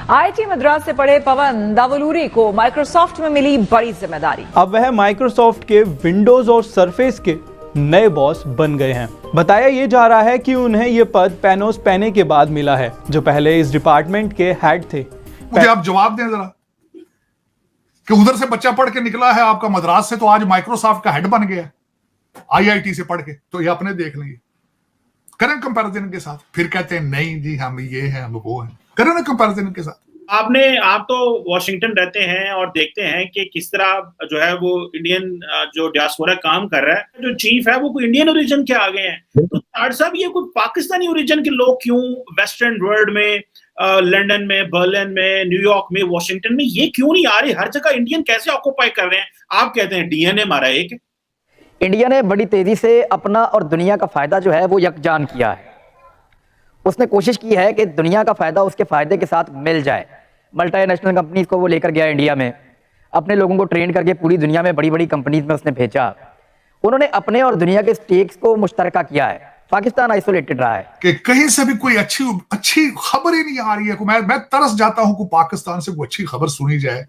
IIT Madras से पढ़े पवन दावलूरी को माइक्रोसॉफ्ट में मिली बड़ी जिम्मेदारी। अब वह माइक्रोसॉफ्ट के विंडोज और सरफेस के नए बॉस बन गए हैं। बताया ये जा रहा है कि उन्हें ये पद पैनोस पैने के बाद मिला है, जो पहले इस डिपार्टमेंट के हेड थे। मुझे आप जवाब दें जरा कि उधर से बच्चा पढ़ के निकला है आपका मद्रास से, तो आज माइक्रोसॉफ्ट का हेड बन गया आईआईटी से पढ़ के। तो ये अपने देख लेंगे, करें कंपैरिजन के साथ, फिर कहते हैं नहीं जी हम ये हैं हम वो हैं। करें ना कंपैरिजन के साथ। आप तो वॉशिंगटन रहते हैं और देखते हैं कि किस तरह जो है वो इंडियन जो डियास्पोरा काम कर रहा है, जो चीफ है वो कोई इंडियन ओरिजिन के आ गए हैं। तो ताड़ साहब ये कोई पाकिस्तानी ओरिजिन के लोग क्यों वेस्टर्न वर्ल्ड में, लंदन में, बर्लिन में, न्यूयॉर्क में, वॉशिंगटन में ये क्यों नहीं आ रहे? हर जगह इंडियन कैसे ऑक्यूपाई कर रहे हैं? आप कहते हैं डीएनए हमारा एक। इंडिया ने बड़ी तेजी से अपना और दुनिया का फायदा जो है वो यकजान किया है। उसने कोशिश की है कि दुनिया का फायदा उसके फायदे के साथ मिल जाए। मल्टीनेशनल कंपनीज को वो लेकर गया इंडिया में, अपने लोगों को ट्रेन करके पूरी दुनिया में बड़ी बड़ी कंपनीज में उसने भेजा। उन्होंने अपने और दुनिया के स्टेक्स को मुश्तरका किया है। पाकिस्तान आइसोलेटेड रहा है कि कहीं से भी कोई अच्छी खबर ही नहीं आ रही है। मैं तरस जाता हूं कि पाकिस्तान से कोई अच्छी खबर सुनी जाए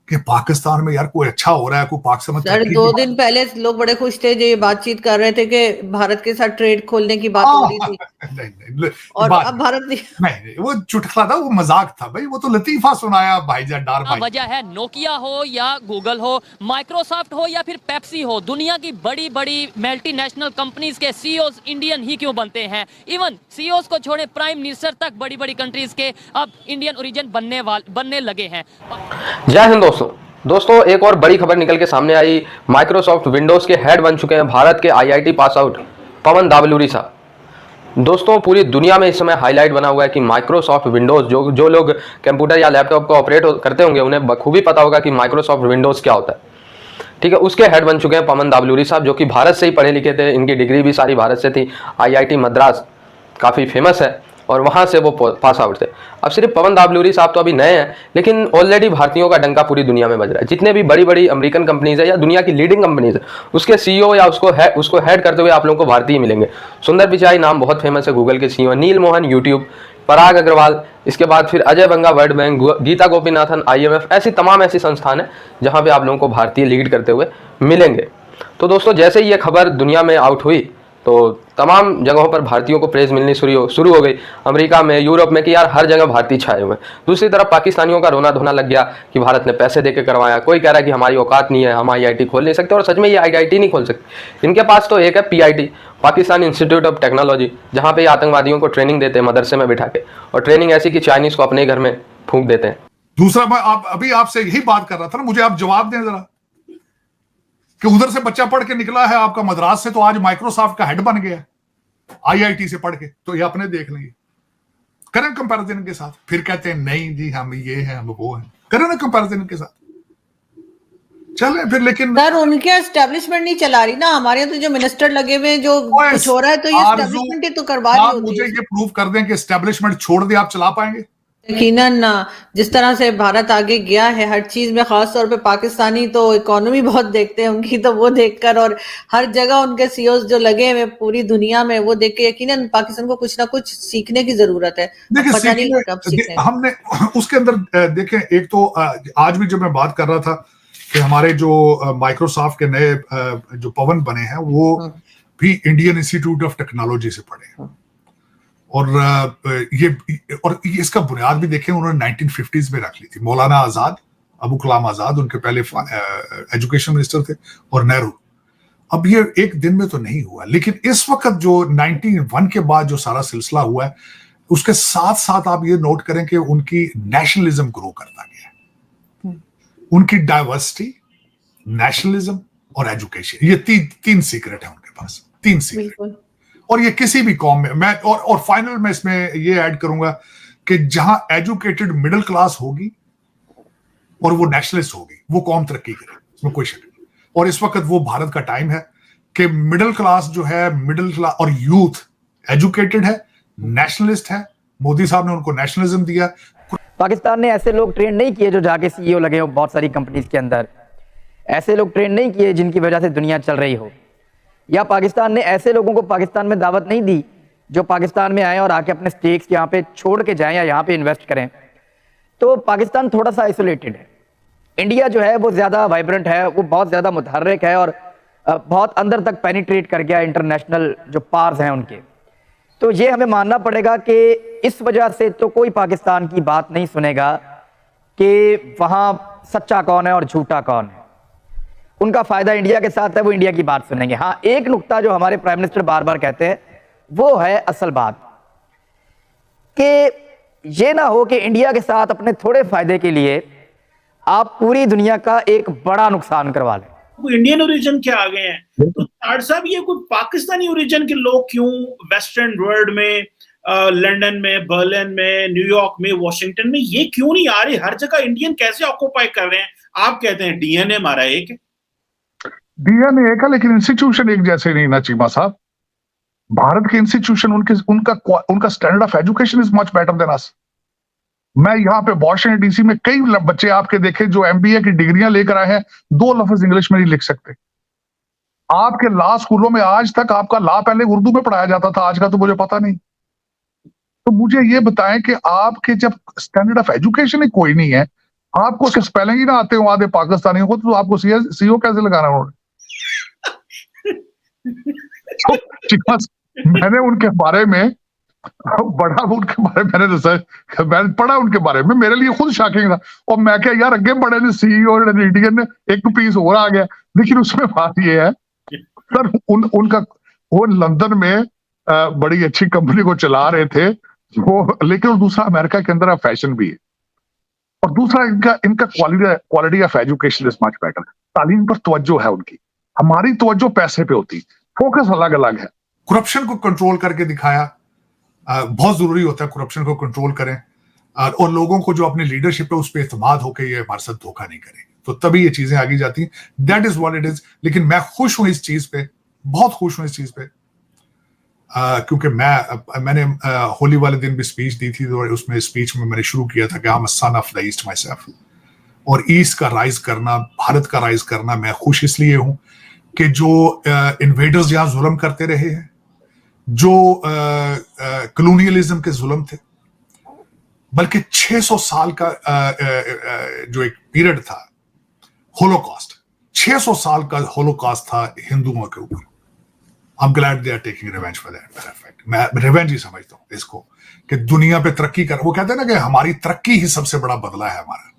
कि पाकिस्तान में यार कोई अच्छा हो रहा है, कोई पाकिस्तान में। सर 2 दिन पहले लोग बड़े खुश थे, जो ये बातचीत कर रहे थे कि भारत के साथ ट्रेड खोलने की बात हो रही थी। नहीं, और अब भारत नहीं, वो चुटकुला था, वो मजाक था भाई। वो तो लतीफा सुनाया भाईजान डार भाई। वजह है नोकिया हो या गूगल हो, माइक्रोसॉफ्ट हो या फिर पेप्सी हो, दुनिया की बड़ी बड़ी मल्टीनेशनल कंपनीज के सीईओज इंडियन ही क्यों बनते हैं? इवन सीईओज को छोड़े प्राइम मिनिस्टर तक बड़ी बड़ी कंट्रीज के अब इंडियन ओरिजिन बनने लगे हैं। जय हिंद दोस्तों, एक और बड़ी खबर निकल के सामने आई। माइक्रोसॉफ्ट विंडोज के हेड बन चुके हैं भारत के आईआईटी पास आउट पवन दावलूरी साहब। दोस्तों पूरी दुनिया में इस समय हाईलाइट बना हुआ है कि माइक्रोसॉफ्ट विंडोज, जो लोग कंप्यूटर या लैपटॉप को ऑपरेट करते होंगे उन्हें बखूबी पता होगा कि माइक्रोसॉफ्ट विंडोज क्या होता है। ठीक है, उसके हेड बन चुके हैं पवन दावलूरी साहब, जो कि भारत से ही पढ़े लिखे थे। इनकी डिग्री भी सारी भारत से थी। आईआईटी मद्रास काफ़ी फेमस है और वहाँ से वो पास आउट थे। अब सिर्फ पवन दावलूरी साहब तो अभी नए हैं, लेकिन ऑलरेडी भारतीयों का डंका पूरी दुनिया में बज रहा है। जितने भी बड़ी बड़ी अमेरिकन कंपनीज है या दुनिया की लीडिंग कंपनीज है, उसके सीईओ या उसको हेड करते हुए आप लोगों को भारतीय मिलेंगे। सुंदर पिचाई नाम बहुत फेमस है गूगल के सीईओ, नील मोहन यूट्यूब, पराग अग्रवाल, इसके बाद फिर Ajay Banga world bank, Gita Gopinathan IMF, ऐसी तमाम ऐसी संस्थान है जहाँ पे आप लोगों को भारतीय लीड करते हुए मिलेंगे। तो दोस्तों जैसे ही ये खबर दुनिया में आउट हुई तो तमाम जगहों पर भारतीयों को प्रेज मिलनी शुरू हो गई। अमेरिका में, यूरोप में, कि यार हर जगह भारतीय छाए हुए हैं। दूसरी तरफ पाकिस्तानियों का रोना धोना लग गया कि भारत ने पैसे देके करवाया। कोई कह रहा है कि हमारी औकात नहीं है, हम IIT खोल नहीं सकते। और सच में ये IIT नहीं खोल सकते। इनके पास तो एक है PIT, Pakistan institute of technology, जहाँ पे आतंकवादियों को ट्रेनिंग देते हैं मदरसे में बिठा के, और ट्रेनिंग ऐसी कि चाइनीज को अपने घर में फूंक देते हैं। दूसरा, मैं अभी आपसे यही बात कर रहा था ना, मुझे आप जवाब दें जरा कि उधर से बच्चा पढ़ के निकला है आपका मद्रास से, तो आज माइक्रोसॉफ्ट का हेड बन गया आईआईटी से पढ़ के। तो ये अपने देख लेंगे, करें कंपैरिजन के साथ, फिर कहते हैं नहीं जी हम ये हैं हम वो हैं। करें ना कंपैरिजन के साथ, चलें फिर। लेकिन सर उनके एस्टेब्लिशमेंट नहीं चला रही ना, हमारे यहाँ तो जो मिनिस्टर लगे हुए जो कुछ हो रहा है, तो ये एस्टेब्लिशमेंट ही तो करवा रही होती है। मुझे ये प्रूव कर दें कि एस्टेब्लिशमेंट छोड़ दे, आप चला पाएंगे? यकीनन जिस तरह से भारत आगे गया है हर चीज में, खास तौर पे पाकिस्तानी तो इकोनॉमी बहुत देखते हैं उनकी, तो वो देखकर और हर जगह उनके सीईओ जो लगे हुए पूरी दुनिया में, वो देख के यकीनन पाकिस्तान को कुछ ना कुछ सीखने की जरूरत है। देखिए हमने उसके अंदर देखें, एक तो आज भी जब मैं बात कर रहा था कि हमारे जो माइक्रोसॉफ्ट के नए जो पवन बने हैं वो भी इंडियन इंस्टीट्यूट ऑफ टेक्नोलॉजी से पढ़े हैं। और ये इसका बुनियाद भी देखें, उन्होंने 1950s में रख ली थी। मौलाना आजाद, अबू कलाम आजाद उनके पहले एजुकेशन मिनिस्टर थे, और नेहरू। अब ये एक दिन में तो नहीं हुआ, लेकिन इस वक्त जो 91 के बाद जो सारा सिलसिला हुआ है, उसके साथ साथ आप ये नोट करें कि उनकी नेशनलिज्म ग्रो करता गया है। उनकी डाइवर्सिटी, नेशनलिज्म और एजुकेशन, ये तीन सीक्रेट है उनके पास, 3 सीक्रेट। और ये किसी भी कौम में, मैं और फाइनल में इसमें ये ऐड करूंगा कि जहां एजुकेटेड मिडिल क्लास होगी और वो नेशनलिस्ट होगी, वो कौम तरक्की करेगी, इसमें कोई शक नहीं। और इस वक्त वो भारत का टाइम है कि मिडिल क्लास जो है, मिडिल क्लास और यूथ एजुकेटेड है, नेशनलिस्ट है। मोदी साहब ने उनको नेशनलिज्म दिया। पाकिस्तान ने ऐसे लोग ट्रेन नहीं किए जो जाके सीईओ लगे हो बहुत सारी कंपनीज के अंदर। ऐसे लोग ट्रेन नहीं किए जिनकी वजह से दुनिया चल रही हो। या पाकिस्तान ने ऐसे लोगों को पाकिस्तान में दावत नहीं दी जो पाकिस्तान में आए और आके अपने स्टेक्स यहाँ पे छोड़ के जाएं या यहाँ पे इन्वेस्ट करें। तो पाकिस्तान थोड़ा सा आइसोलेटेड है। इंडिया जो है वो ज़्यादा वाइब्रेंट है, वो बहुत ज़्यादा मुतहर्रिक है और बहुत अंदर तक पेनिट्रेट कर गया इंटरनेशनल जो पार्स हैं उनके। तो ये हमें मानना पड़ेगा कि इस वजह से तो कोई पाकिस्तान की बात नहीं सुनेगा कि वहाँ सच्चा कौन है और झूठा कौन है। उनका फ़ायदा इंडिया के साथ है, वो इंडिया की बात सुनेंगे। हाँ, एक नुक्ता जो हमारे प्राइम मिनिस्टर बार बार कहते हैं वो है असल बात, कि ये ना हो कि इंडिया के साथ अपने थोड़े फ़ायदे के लिए आप पूरी दुनिया का एक बड़ा नुकसान करवा लें। इंडियन ओरिजिन के आ गए हैं, तो ताड़ साहब ये कोई पाकिस्तानी ओरिजिन के लोग क्यों वेस्टर्न वर्ल्ड में, लंदन में, बर्लिन में, न्यूयॉर्क में, वॉशिंगटन में ये क्यों नहीं आ रहे? हर जगह इंडियन कैसे ऑक्यूपाई कर रहे हैं? आप कहते हैं डीएनए हमारा एक है, डीएनए एक है, लेकिन इंस्टीट्यूशन एक जैसे नहीं ना चीमा साहब। भारत के इंस्टीट्यूशन उनका standard of education is much better than us. मैं यहाँ पे वॉशिंगटन डीसी में कई बच्चे आपके देखे जो एमबीए की डिग्रियां लेकर आए हैं, 2 लफ्ज इंग्लिश में नहीं लिख सकते। आपके लॉ स्कूलों में आज तक आपका लॉ पहले उर्दू में पढ़ाया जाता था, आज का तो मुझे पता नहीं। तो मुझे ये बताएं कि आपके जब स्टैंडर्ड ऑफ एजुकेशन ही कोई नहीं है, आपको स्पेलिंग ही ना आते हो आधे पाकिस्तानियों को, तो आपको सीओ कैसे लगाना उन्होंने? मैंने उनके बारे में मैंने रिसर्च, मैंने पढ़ा उनके बारे में, मेरे लिए खुद शॉकिंग था। और मैं क्या यार, अगे बड़े ने सीईओ इंडियन ने एक पीस और आ गया। लेकिन उसमें बात ये है सर, उनका वो लंदन में बड़ी अच्छी कंपनी को चला रहे थे वो, लेकिन दूसरा अमेरिका के अंदर फैशन भी है, और दूसरा इनका quality of education is much better. तालीम पर तवज्जो है उनकी, हमारी तवज्जो पैसे पे होती, फोकस अलग अलग है। करप्शन को कंट्रोल करके दिखाया, बहुत जरूरी होता है करप्शन को कंट्रोल करें, और लोगों को जो अपनी लीडरशिप है उस पर एतमाद होकर ये हमारे साथ धोखा नहीं करेंगे, तो तभी ये चीजें आगे जाती हैं। That is what it is. लेकिन मैं खुश हूं इस चीज पे, बहुत खुश हूं इस चीज पे, क्योंकि मैंने होली वाले दिन भी स्पीच दी थी, और उसमें स्पीच में मैंने शुरू किया था कि I am a son of the east my self. और ईस्ट का राइज करना, भारत का राइज करना मैं खुश इसलिए हूं कि जो इन्वेडर्स यहां जुल्म करते रहे हैं, जो कॉलोनियलिज्म के जुल्म थे, बल्कि 600 साल का जो एक पीरियड था होलोकॉस्ट, 600 साल का होलोकॉस्ट था हिंदुओं के ऊपर। I am glad they are taking revenge for that. Matter of fact मैं रिवेंज ही समझता हूं इसको, कि दुनिया पे तरक्की कर, वो कहते हैं ना कि हमारी तरक्की ही सबसे बड़ा बदला है हमारा।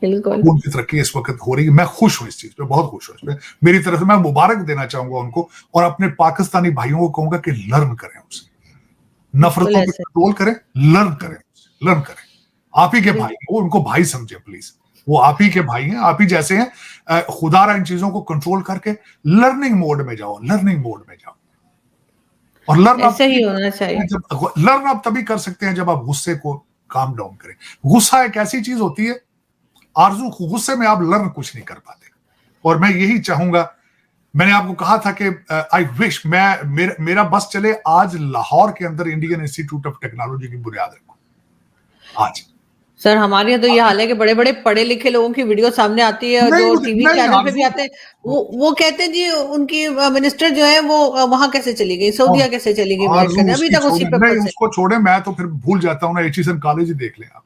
बिल्कुल उनकी तरक्की इस वक्त हो रही है, मैं खुश हूं इस चीज पे, बहुत खुश हूं इस पे। मेरी तरफ से मैं मुबारक देना चाहूंगा उनको, और अपने पाकिस्तानी भाइयों को कहूंगा कि लर्न करें उनसे, नफरतों को कंट्रोल करें, लर्न करें। आप ही के भाई, वो उनको भाई समझे प्लीज, वो आप ही के भाई हैं, आप ही जैसे हैं। खुदारा इन चीजों को कंट्रोल करके लर्निंग मोड में जाओ, और लर्न ऐसे ही होना चाहिए। लर्न आप तभी कर सकते हैं जब आप गुस्से को काम डाउन करें। गुस्सा एक ऐसी चीज होती है, आरजू, गुस्से में आप लर्न कुछ नहीं कर पाते। और मैं यही चाहूंगा, मैंने आपको कहा था कि आई विश मेरा बस चले आज लाहौर के अंदर इंडियन इंस्टीट्यूट ऑफ टेक्नोलॉजी की बुनियाद रखूं आज। सर हमारे यहाँ तो ये हाल है कि बड़े बड़े पढ़े लिखे लोगों की वीडियो सामने आती है, जो टीवी चैनल पे भी आते हैं, वो कहते हैं जी उनकी मिनिस्टर जो है वो वहां कैसे चली गई, सऊदीया कैसे चली गई, अभी तक उसी पे। उसको छोड़े, मैं तो फिर भूल जाता हूँ ना, एचईएसएन कॉलेज ही देख लें आप,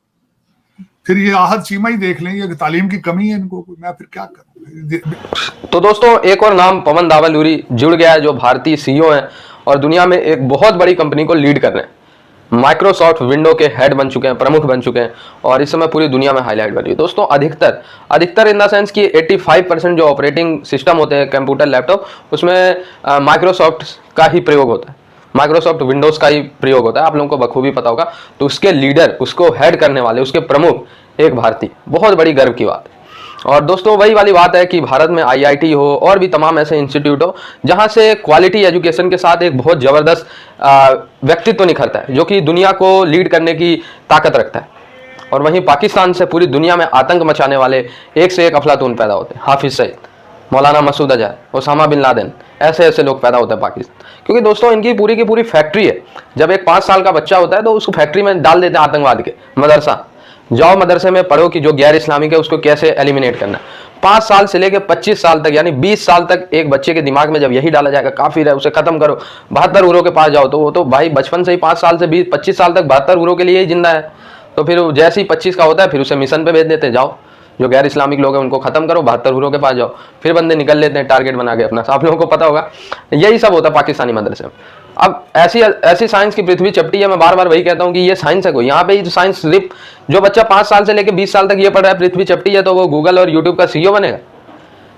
फिर ये आहद चीमा ही देख लें, ये तालीम की कमी है इनको, मैं फिर क्या करूं। तो दोस्तों, एक और नाम पवन दावलूरी जुड़ गया है, जो भारतीय सीईओ हैं और दुनिया में एक बहुत बड़ी कंपनी को लीड कर रहे हैं। माइक्रोसॉफ्ट विंडो के हेड बन चुके हैं, प्रमुख बन चुके हैं, और इस समय पूरी दुनिया में हाईलाइट बन रही है। दोस्तों, अधिकतर इन द सेंस कि 85% जो ऑपरेटिंग सिस्टम होते हैं कंप्यूटर, लैपटॉप, उसमें माइक्रोसॉफ्ट का ही प्रयोग होता है, माइक्रोसॉफ्ट विंडोज़ का ही प्रयोग होता है। आप लोगों को बखूबी पता होगा। तो उसके लीडर, उसको हेड करने वाले, उसके प्रमुख एक भारतीय, बहुत बड़ी गर्व की बात है। और दोस्तों, वही वाली बात है कि भारत में आईआईटी हो और भी तमाम ऐसे इंस्टीट्यूट हो जहां से क्वालिटी एजुकेशन के साथ एक बहुत ज़बरदस्त व्यक्तित्व निखरता है, जो कि दुनिया को लीड करने की ताकत रखता है। और वहीं पाकिस्तान से पूरी दुनिया में आतंक मचाने वाले एक से एक अफलातून पैदा होते हैं। Hafiz Saeed, Maulana Masood Azhar, Osama bin Laden, ऐसे लोग पैदा होते हैं पाकिस्तान। क्योंकि दोस्तों, इनकी पूरी की पूरी फैक्ट्री है। जब एक 5 साल का बच्चा होता है तो उसको फैक्ट्री में डाल देते हैं आतंकवाद के। मदरसा जाओ, मदरसे में पढ़ो कि जो गैर इस्लामिक है उसको कैसे एलिमिनेट करना है। 5 साल से लेकर 25 साल तक, यानी 20 साल तक एक बच्चे के दिमाग में जब यही डाला जाएगा काफिर है, उसे खत्म करो। 72 उरों के पास जाओ तो वो तो भाई बचपन से ही 5 साल से 20-25 साल तक 72 उरों के लिए ही जिंदा है। तो फिर जैसे ही 25 का होता है फिर उसे मिशन पे भेज देते हैं, जाओ जो गैर इस्लामिक लोग हैं उनको खत्म करो, 72 हुरों के पास जाओ, फिर बंदे निकल लेते हैं टारगेट बना के अपना। आप लोगों को पता होगा यही सब होता है पाकिस्तानी मदरसे में। अब ऐसी साइंस की पृथ्वी चपटी है, मैं बार बार वही कहता हूँ कि ये साइंस है कोई, यहाँ पे साइंस सिर्फ जो बच्चा 5 साल से लेकर 20 साल तक ये पढ़ रहा है पृथ्वी चपटी है, तो वो गूगल और यूट्यूब का CEO बनेगा।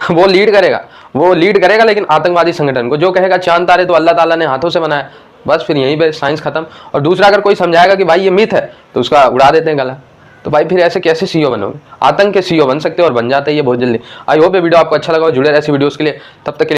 वो लीड करेगा लेकिन आतंकवादी संगठन को। जो कहेगा चांद तारे तो अल्लाह ताला ने हाथों से बनाया, बस फिर यहीं पे साइंस खत्म। और दूसरा अगर कोई समझाएगा कि भाई ये मिथ है तो उसका उड़ा देते हैं गला। तो भाई फिर ऐसे कैसे CEO बनोगे? आतंक के CEO बन सकते हो और बन जाते हैं ये बहुत जल्दी। आई होप ये वीडियो आपको अच्छा लगा, जुड़े रहे ऐसी वीडियोस के लिए। तब तक के लिए